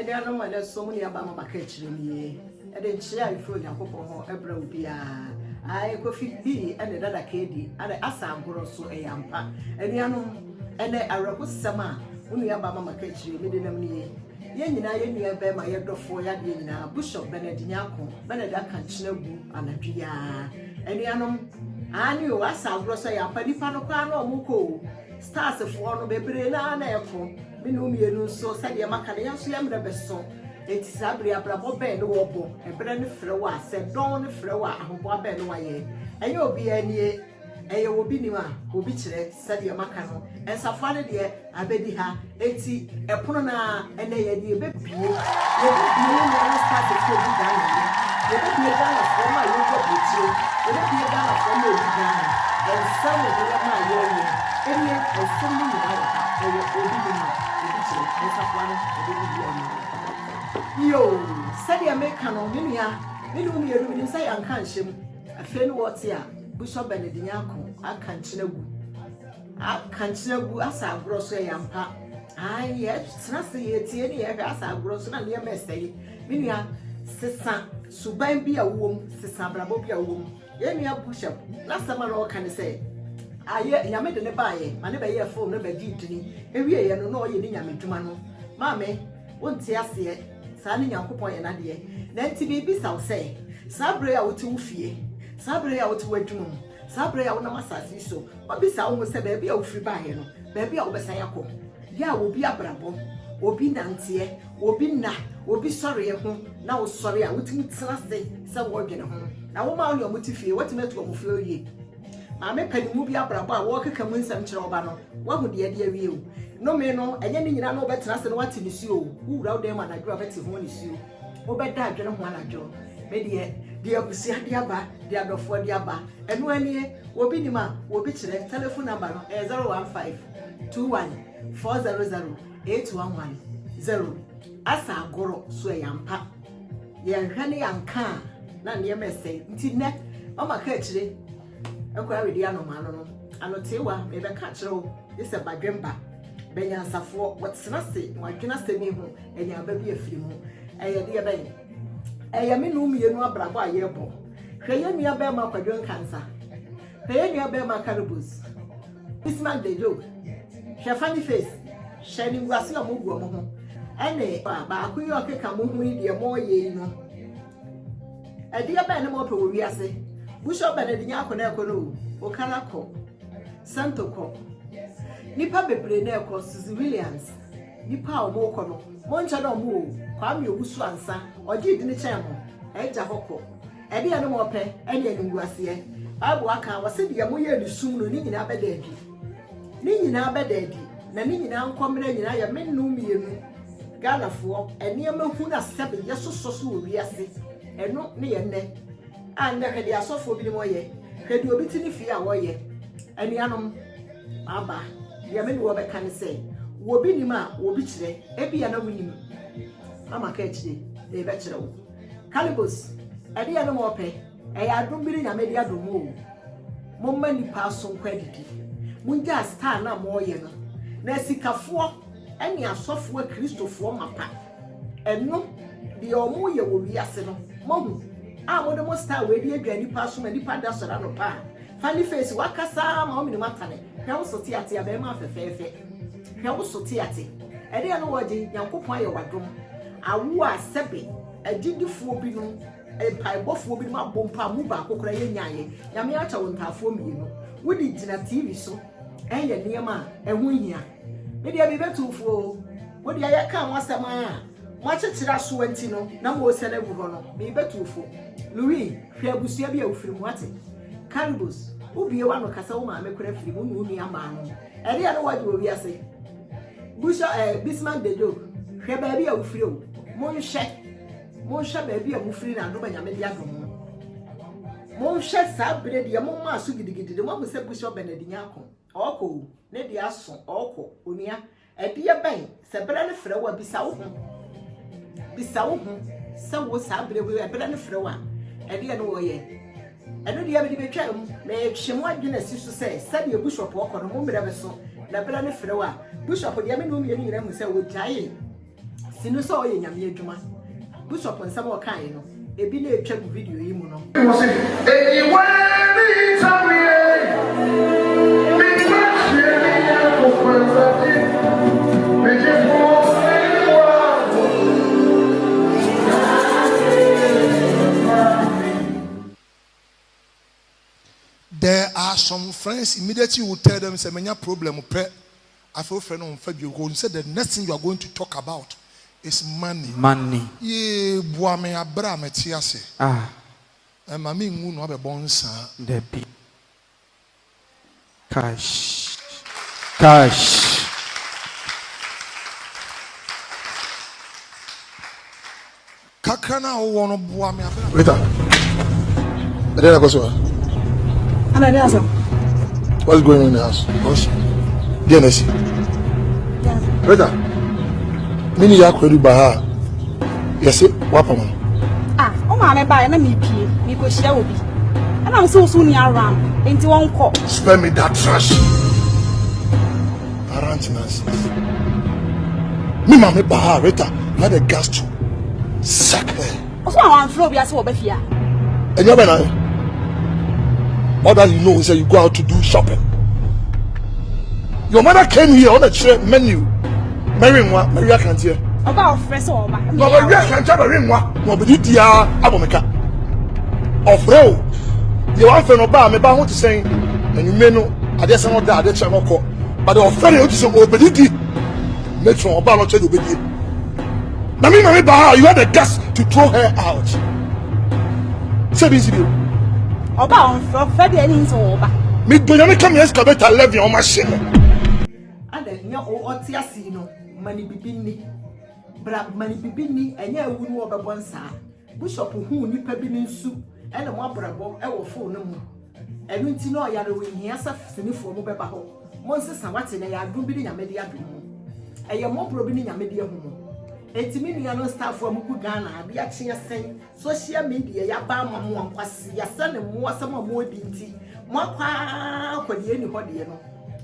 dia no ma na so mu ne aba ma maka chire ni e de nchia ifo Yakobon ho ebra obia ai Kofi bi ene dada kedi ade asa agoro so eyampa anuanom ene awrakosama unu ya ba ma maka chire mi de nam ni ye nyina ye nua be ma ye dofo ya de nyina Bishop Benedict Nyako Benedict kan chinagu anadwia anuanom ani o asa agoro so eyampa nipa no kwa na omuko stars fo no bebre na ekọ minu mienu so sade maka ne yaso ya mre beso eti sabre abrabo be no wobo ebre ne frɛ wa se don ne frɛ wa ahobo abe no waye enye obi anie eye obi ni ma obi kire sade maka no ensafo ne de abedi ha eti epono na ene ye de bebie ye bebie ne start fo bi dan ye bebie dan fo ma ye go botio ye bebie dan fo ma obi dan ensa ne de ma ye ye ene osomu ni ba eye obi ni ma yo said ya make no menua menu mi eru ni say anka nhyem afi no wote a Bishop Benedict Nyako aka nkyinagu asa agoro so yampa ai ye tsena se ye tie ni ye asa agoro so na ne mesai menua sesa suban bi awom sesa brabo bi awom ye nua Bishop na sama no ka ne say aye nyame de ne baaye ma ne be ye phone no be di dini ewie ye no na oye ni nyame dwuma no maame wonte ase sa ne Yakobon ye na de na nti bibi saw say sabre ya wote wufie sabre ya wote wadwum sabre ya wona masasi so obi saw mo se be bia wufiri baaye no be bia wo besan yakọ ya obi abrabo obi nante obi na obi sọrọ ye ho na wo sọrọ ya wotimi tena se wo dwene ho na wo ma wo yo motifie wotime to mo fie oye maame panimu bi abrabo a wo keka mu nsam kyerɛ oba no wahu de ade awie o no me no enye ni nyina no betena se no wate ni suo wo wura wo dem anadwo abete ho ni suo wo beda adwene ho anadwo me de abusi ade aba de adofo ade aba eno anie obi ni ma obi kyerɛ telephone number no 015400811 asa agoro so yampa ye hwane yanka na ne yemese nti ne mama ka kyerɛ ekwa wedi anomano no anotewa me be ka kyerɛ wo ise badwemba benya nsafo wotena se wadwena semi ho enya ba bi afiri mu eye de ben eye me no mienu abrabo ayebo hwe ye nua be ma kwadwen kansa hwe ye nua be ma caribous Bismarck de joke hwe funny face shani ngwase omogu omo ho ene ba akuyi okeka mo hu ni de mo ye no ade be ne mo to wi ase Bishop Benedict Nyako na ekono o kala ko santo ko nipa bebre na ekọ Suzy Williams nipa o mo ko no mo ncha na mo Kwame Owusu ansa oji di ni chen mo eja hokọ ebe ya no mo pe enya nguase abu aka wase de mo ye ni sum no ni nyina bedadi na ni nyina nkomre nyina ya mennu mienu galafo ene mahu na sebe yesoso so wi ase eno ne ye nne ande hede asofo bi ni mo ye hede obi ti ni fi a wo ye anuanom aba ya me ni wo be kan say wo bi ni ma wo bi kire ebi ya na wunim mama ka kire de be kire wo Calibos ade ya no mo pe e ya dum bi ni nyame de adom o mo ma ni pa so nkwa didi munja star na mo ye no na sikafo eni asofo kristofo mapa eno de omo ye wo wi ase no mo hu a mo de mo star we di adwa nipa so ma nipa da sora no pa funny face wakasa ma o mini matane hwe wo so tiate aba ma fefefe hwe wo so tiate ede ya no woje Yakobon aye wadom awu a sebe agidifo bi no epaibofo bi ma bompa mu ba kokora ye nyaye nyame acha wo ntafo mienu wodi gina TV so enye niema ehu hia me dia bi betufo wodi aye kan wasema a mo achechira so anti no na mo sele gu ho no me betufo Louis hwe abusia bi awfiri mu ate Caribous ubie wa no kasa wo ma me kora firi mu nu ni ama no ere ya no waje obi ase Bismarck de joke hwe ba bi awfiri o mo nhye ba bi awfiri na ndo ba nyame dia dom mo nhye sa bere de mo ma so gidigidi de mo se Bishop Benedict Nyako oko ne de aso oko onia ede ya ben se bere ne frɛ wa bisa wo se wo sa bere we bere ne frɛ wa ede ya no wo ye eno dia be betwa mu na ehwemu adwena si so se sabe Bishop okọ no mo mmerɛ be so na bere ne frɛ wa Bishop dia me no mi nyina mu se wo gyae sinu so oye nyame adwuma bishop nsam o kan yi no ebi na etwa video yi mu no There are some friends immediately will tell them, say, "Many problem." I feel friend on February go and say the next thing you are going to talk about is money. Money. Ye boame abra metiase. Ah. Mami ngu no abe bonsa. Debi. Cash. Cash. Kakana o wono boame abra. Rita. Adela Koswa. What's going on in the house? DNS. Rita. Mini ya kwedu baha. Yes, wapa man. Ah, o ma me ba na me pie. Me ko hia obi. Na me so ni around. Enti won ko. Spare me that trash. Arrange nonsense. Me mama baha Rita. Not the gas to sack her. O so wan fro bi ase wo ba fia. And you know, all that you know is that you go out to do shopping. Your mother came here on the menu. Maria can't hear. About fresh or ba. No, Maria can't tell Maria. No, but it ya abomeka. Of row. You want to know about me, but I want to say, and you may know, I guess I'm not that, that's not call. But the offender is so open it. Metro or Balo to be. Nami, you had the guts to throw her out. Say this video. Oba on fro de ani so oba. Me do you come excavator level on machine. Ade nya o otiasi no mani bibini. Bra mani bibini enya ewu no obebo nsa. Bishop hu nipa bi ni nsu ene mo abrabo e wo fo no mu. Enu nti no yare we hia sa sinifo mo beba ho. Mo nsesa wate na ya adum bi ni nyame de adum mu. Eye mo bro bi ni nyame de ahu mu. Etimi ni no staff wa mugu Ghana abi ache sen social media ya ba ma mo ankwase ya sane mo asama mo di nti mo akwa kwade ni hode no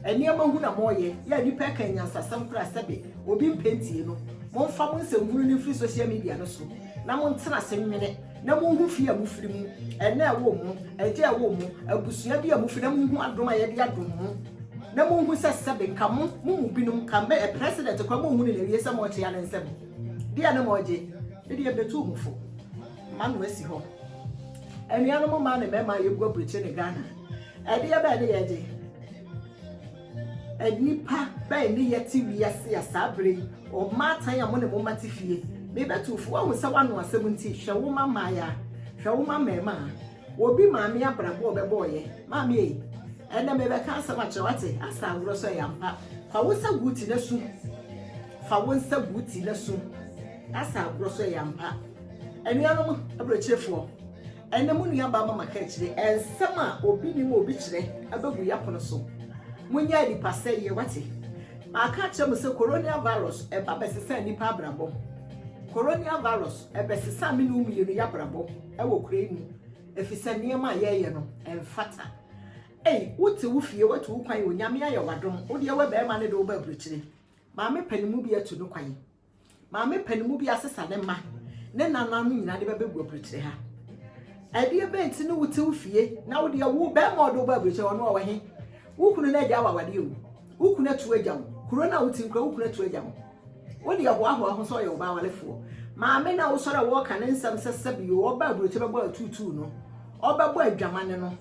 eni amahu na mo ye ya nipa kan nyansa sam kra sabe obi mpentie no mo mfa mo nsɛmhunu ni free social media no so na mo ntena senwene na mo hu fi amufiri mu ene awo mu eje awo mu abusua bi amufiri na mo hu adom a ye de adom mu na mo hu sabe nka mo mu binum ka me president kwa mo hu ni lewie sɛ mo che ya nsɛm dia na moje dia betu mufo manu esi ho enuanu mo ma na me ma yegu abriche ne Ghana dia ba de yeje enipa ba ni yeti wiase ya sabre o matan ya mo ne mo mate fie me betu fo wo se wanu asem nti hwe wo mama ya hwe wo mama ma obi maame abrabo obebo ye maame e ena me be ka asem a chewate asa agro so ya mpa fa wo sa guti na su fa wo sa guti na su asa broso yampa enuanom abrachefo enemu nua ba mama ka kire ensema obi ni mo obi kire abagu yapono so munya di pase ye wate aka chem se coronavirus e ba besesa nipa abrabo coronavirus e besesa minu mienu yabrabo e wo kurenu efisa niema ye no emfata wote wo fie watu wo kwan onyame aye wadom wo de we be ma ne do ba abrachire maame panimu bi atu no kwan maame panimu bi asesa ne ma ne nananu nyina de bebegu abrachire ha ade be nti no wote wo fie na wo de wo be ma do ba abrachire ono wo he wo kunu na agya wawade o wo kunu atu agya wo corona wo tin kra wo kunu atu agya wo wo de ho so ye wo ba walefo maame na wo sora wo ka ne nsam sesabi wo ba abrachire be atutu no obebo adwamane no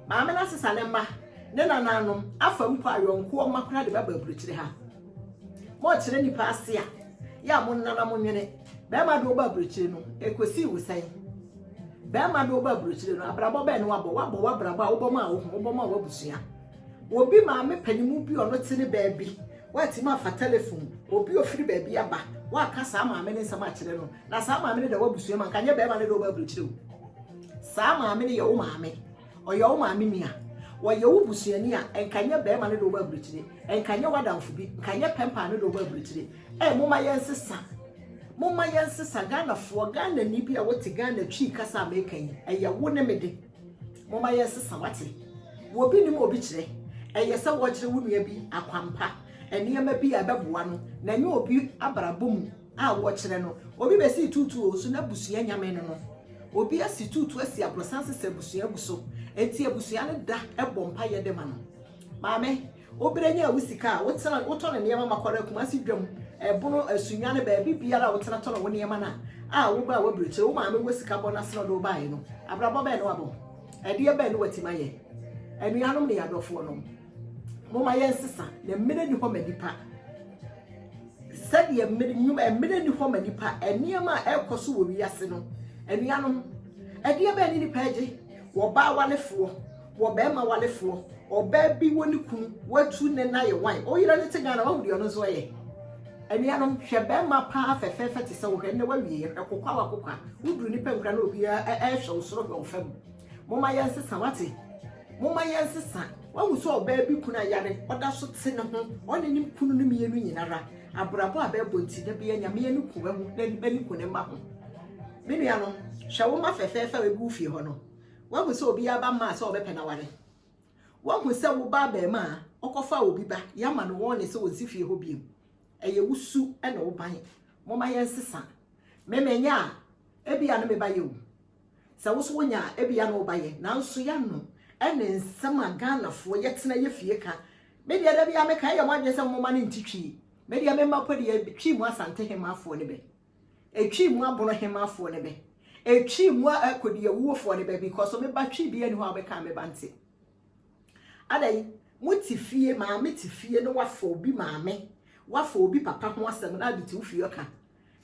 maame na asesa ne ma ne nananu afam kwa yonko o makra de ba abrachire ha mo kire nipa ase a ya mo nana mo nwene be ma do ba abrachire no ekosi wusan be ma do ba abrachire no abrabo be ne wabo wabrabo a wo ma wabusua obi maame panimu bi ono tene baabi wati ma fa telephone obi ofiri baabi aba wa ka sa maame ne nsama kire no na sa maame ne da wabusua man kanye be ma ne do ba abrachire sa maame ne ye wo maame o ye wo maame nia wo ye wo busuani a enkanye be ma ne do ba abrachire enkanye wadamfo bi enkanye pempa ne do ba abrachire moma yensesa Ghana fo Ghana ni bi a wote Ghana twi kasa American eye wo ne mede moma yensesa wate wo bi ni mo bi kire eye se wo kire wo nua bi akwampa eniyama bi abeboa no na nye obi abrabom a wo kire no obi be si tutu o so na busua nyame no obi asi tutu asi abrosanse se busua guso enti abusua ne da ebompa ye de ma no maame obrenya awusika wotena wotone niam makora kuma si dwam ebono asunya ne ba bibiara wotena tone wo niam na a wo ba wo breche wo maame wosika bona se no do ba ye no abrabo be no abo ede be no watima ye anuanom ne yadofo no moma yensesa na mmene ni ho manipa sɛdeɛ mmene ni hɔ manipa eniema ekoso wo wiase no anuanom ɛdeɛ bɛ ni nipa agye wo ba walefoɔ wo ba ma walefoɔ oba bi woni kunu watu ne na ye wan oyira ne tega na wawudi ono zo ye anuanom hwɛ ba ma pa fɛfɛfɛ te sɛ wo hɛ ne wawie ekokwa wakokwa wuduru nipa nkra na obi ɛhwɛ usoro hwɛ ofam moma yensesa wate moma yensesa wawu so oba bi kunu ayare oda so te ne ho one nim kunu no mienu nyinara abrabo abɛbɔ nti da bia nyame anu kuwa mu na nipa ni kunu ma ho menua no hwɛ wo ma fɛfɛfɛ we bu fie ho no wawu so obi aba ma so obɛpɛ na ware wahu se wo ba ba ma okofa obi ba yama no won ne se won si fie ho biem eye wusu e na wo ban moma yensesa memenya ebia no me ba ye wo se wo so wonya ebia no wo ba ye nanso ya no ene nsama ganafo yetena ye fie ka media da bia me ka ye mo adwe se moma ne ntitwi media me mapodi ye twi mu asante hemafo ne be etwi mu abono hemafo ne be etwi mu akodi awuofo ne be because me ba twi bia ni ho abeka me bante adai muti fie maame ti fie no wafo obi maame wafo obi papa ho asem na de ti ufie ka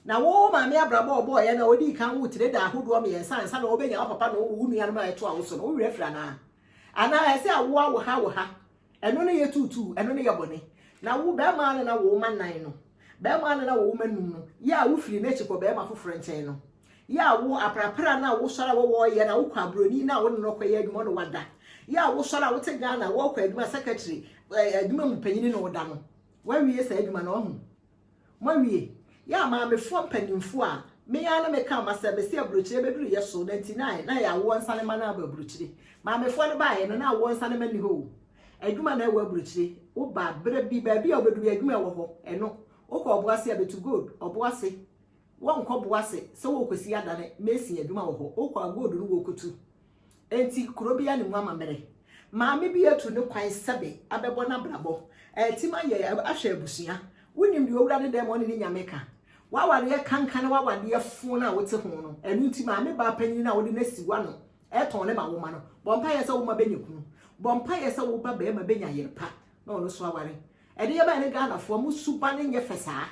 na wo maame abrabo obo ye na odi kan wo tire da ahodo me yensa nsa na obenya papa na wo nua no ma eto awo so no wo refra na ana ese awo awo ha eno ne ye tutu eno ne ye bone na wo be ma na wo ma nan no be ma na wo ma num no ya wo firi na chiko be ma foforo nchen no ya wo aprapra na wo sora wo ye na wo kwa broni na wo no koye adwuma no wada ya wo sora wo te Ghana wo kwa adwuma secretary adwuma mu panyini no woda no wawie sa adwuma no ho mawie ya ma me fo panimfo a me ya na me ka ma se be se abrochire be duru yeso 99 na ya wo nsane ma na abrochire ma me fo ne ba ye no na wo nsane ma ni ho adwuma na wo abrochire wo ba bere bi ba bi obeduru adwuma wo ho eno wo ko oboase abetu gold oboase wo nko boase se wo kwesi adane mesi adwuma wo ho wo ko gold no wo kotu enti kurobia ne mu amamere maame bi atu ne kwan sebe abebo na brabo etima ye ahwe abusua wonim de owura ne dem oni ne nyameka waware kankan na wawade fo na wote ho no enu ti maame ba panyin na wode na siwa no eton ne ma wo ma no bompa ye se wo ma benyekunu bompa ye se wo ba be ma benya yerpa na ono so aware ede ye ba ne Ghana fo mu suba ne nye fesa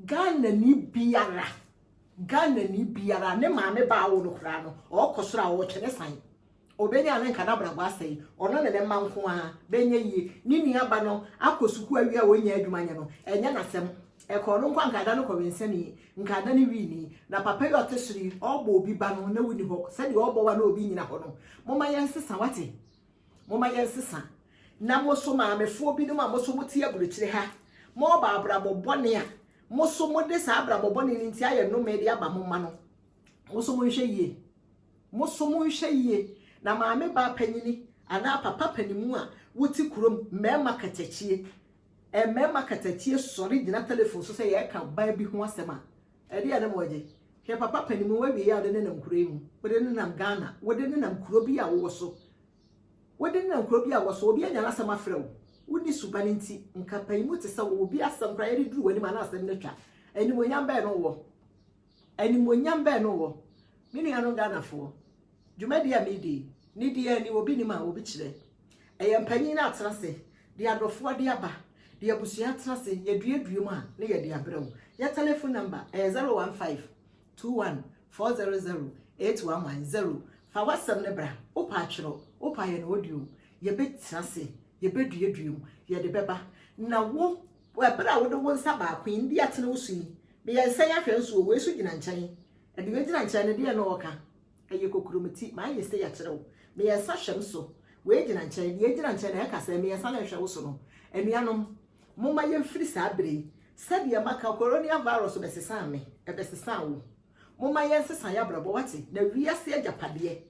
Ghana ni biara ne maame ba wo no kra no okosoro a wo twene san obenya ne nkana brabo asai ono ne manko a benye yi ni nua ba no akosuku awia wonya adwuma nya no enya nasem ekono nkwa nkada no kɔwensani nkada ne wini na papa yo tesiri obo obi ba no na wuni ho sɛde obo wa na obi nyina ho no moma yensesa wate moma yensesa na moso maamefo bi no ma moso mutie aburukyire ha mo ba abrabo bɔne a moso mode sa abrabo bɔne ni ntia ye no medi aba moma no moso mo nhwɛ yie na maame ba panyini ana papa panimu a wuti kurom mema katachie mema katachie sori gina telephone so say ye ka ba bi ho asema ede ya na moje he papa panimu wa bi ya de nam kuro mu wode ne nam Ghana wode ne nam kuro bi a wo so obi anya asema frɛw wudi suba nti nka panimu te sa obi asem kra ye duru wani ma na asem ne twa animonyam bɛ no wo mini anu Ghana fo dwumadi a medi ni dia ni obi ni ma obi kire mpanyin na atrase de adofo de aba de abusua atrase ye duedue ma na ye de abrew ya telephone number 01521400810 fa wasam ne bra opa atwero opa ye no audio ye betrase ye beduedue ye de beba na wo bra wo de wonsa ba kwin di atene wo sui me ye nsa ya hwe nso wo esu gina nkyɛn ade we gina nkyɛn ne de na woka eye kokromati ma ye se ya kyerɛw me ye nsa hwem so we gina nkyɛn ye gina nkyɛn na ɛka sɛ me ye nsa na hwe wo so no anuanom moma ye mfiri sa abre sɛde maka coronavirus besesa me ebesesa wo moma ye nsesa ya brabo wate na wiase agapade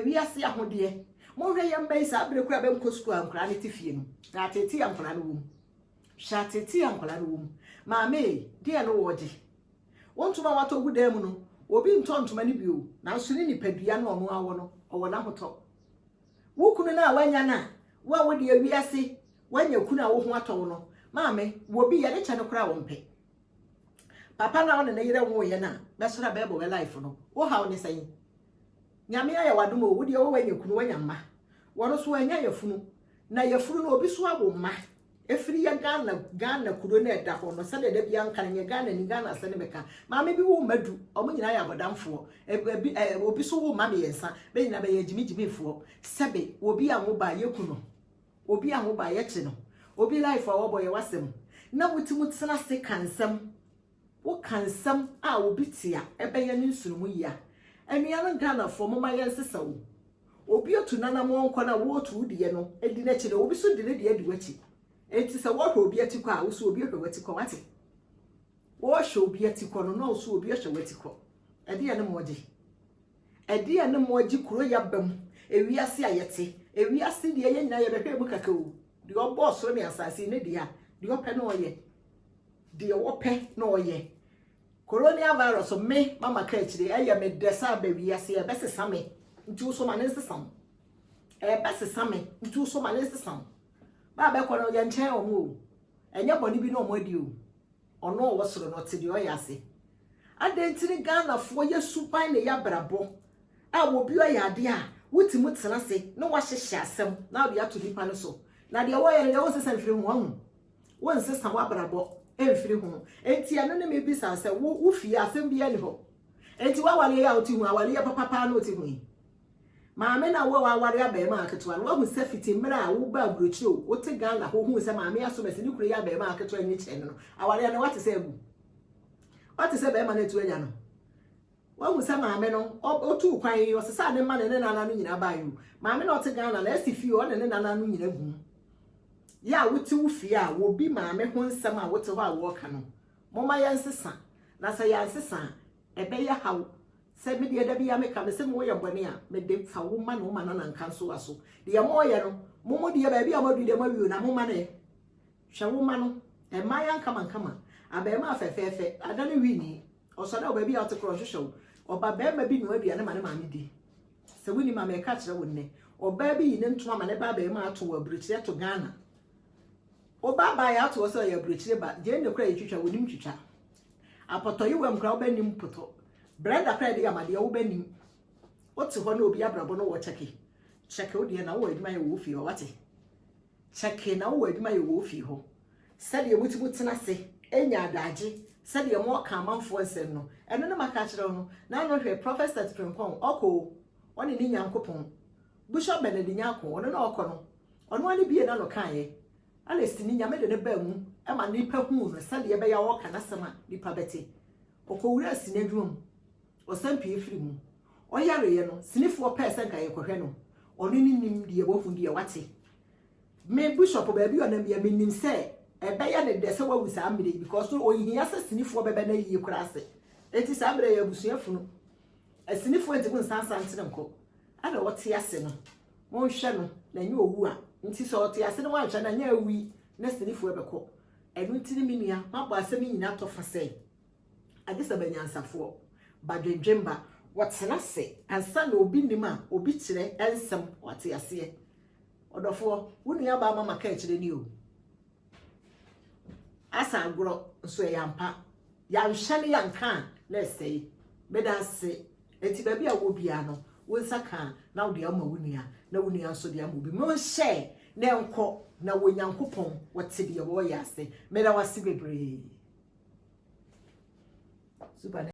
wiase ahode mo hwe ye mbai sa abre kura be nkosuku ankra ne tifie no na ateti ankra no wo maame de no woje wontuma wato gu dem no obi ntontoma ni bio na so ni nipadua na omo awo no owo na hoto wo kunu na wanya na wo de awiase wanya kunu a wo ho atɔ no maame wo bi ye de kyɛ no kora wo mpe papa na one na yire wo ye na besora bebo we life no wo ha one sai nyame aye wadom wo de wo wanya kunu wanya mma wono so wanya yafunu na yafunu no obi so awo mma efiri ya Ghana kuro na eda ho no sɛ de bia nka nye Ghana ni Ghana sɛ ne beka maame bi wo madu omo nyina ya bodamfo obi so wo maame yensa be nyina be ye jimijimifo sɛbe obi anwo ba yekuno obi anwo ba ye kye no obi life a wo boye wasem na wotimu tsena se kansam wo kansam a obi tia ebe ye ne nsurumu ya enua no Ghana fo mama ye nsesa wo obi otu nana mo nko na wo otu die no edi na kire obi so di ne die di wachi enti se wo hwe obi atikọ a wo so obi hwe watikọ wate wo hwe obi atikọ no no so obi hwe watikọ edi ya ne moje edi ya ne moje kuro ya bam ewiase ayete ewiase de ye nyina ye behwe mu kakao de obo so ne asase ne dia de ope na oye de ope na oye coronavirus me mama ka chire eye me desa ba wiase e besesa me nti so ma ne sesam e besesa me nti so ma ne sesam ba be kono ye nchen omo enye boni bi no omo adi o ono wo soro no te de oyase adentiri Ghana fo ye supan ne ya brabo a wo bi oyade a wutimu tena se no wa hyehye asem na de ato nipa no so na de wo ye ne wo sesa mfiri ho ahu wo nsesa wa brabo emfiri ho enti ano ne mebi sa se wo fie asem bia ni ho enti wa wale ya oti hu awale ya papa na oti hu maame na wo aware abe ma aketwa no hu se fiti mra a wo ba abrochi o wo te Ghana ho hu se maame aso mesi ni kure ya abe ma aketwa ni che no aware na wate se agu wate se be ma na tu anya no wo hu se maame no otu kwan yi o se sa ne ma ne nana no nyina ba yi maame na o te Ghana na esifi o ne nana no nyina gu ya wote wo fie a wo bi maame ho nsem a wote ho a wo ka no moma ya nsesa na se ya nsesa ebe ya hawo se me de da bi ya me ka me se mo ye bone a me de fa wo ma no ma na nka so aso de ya mo ye no momo de ya ba bi amadu de ma wi na mo ma ne hwe wo ma no e ma ya nkama aba ma afefefe adane wi ni oso da ba bi a te kro hwehwe oba ba ma bi no aduane ma ne ma me di se woni ma me ka kire wo ne oba bi yi ne ntoma ma ne ba ba ma ato wa bruchire to Ghana oba ba ya to so ya bruchire ba je ne kra yitwitwa wonim twitwa apoto yi wam kra obanim poto brother kra de ya made wo banim ote ho na obi abrabo no wo cheke odi na wo adima ye wo fi ho wate cheke na wo adima ye wo fi ho sade mutimu tena se enya adaje sade mo ka amanfo nsem no eno ne maka kire no na no hwe professor Frimpong oko oni ni nyankopon Bishop Benedict Nyako ono na oko no ono ani bie na no kan ye Alestini nyame de ne ba mu e ma nipa hu no sade ye be ya wo kana sema nipa bete okowura asine dwom osampi efiri mu oyare ye no sinifo person ka ye kohwe no ono ni nim de ye bofu de ye wate me bishop ba bi ona me nim se e be ya ne de se wawu sa amire because o hia se sinifo bebe na yi kura ase eti sa amire ya busuafu no asinifo enti kun sansa ntene nko ana wote ase no won hwe no na nye owu a nti so wote ase no wan hwe na nye awi na sinifo ebeko enu ntini minia mabọ asemi nyina to fa sei adisa banyansafo badwendwemba watena se ansa na obi nima obi kire ensem wate ase odofo wunu ya ba mama ka kire ni o asa agro nso yampa ya nhane yanka na sei medase enti ba bia wo bia no wonsa ka na wo de ama wunia na wunia so de ama obi mo hye na enko na wonyankopon wate bia wo ya ase meda wase bebre super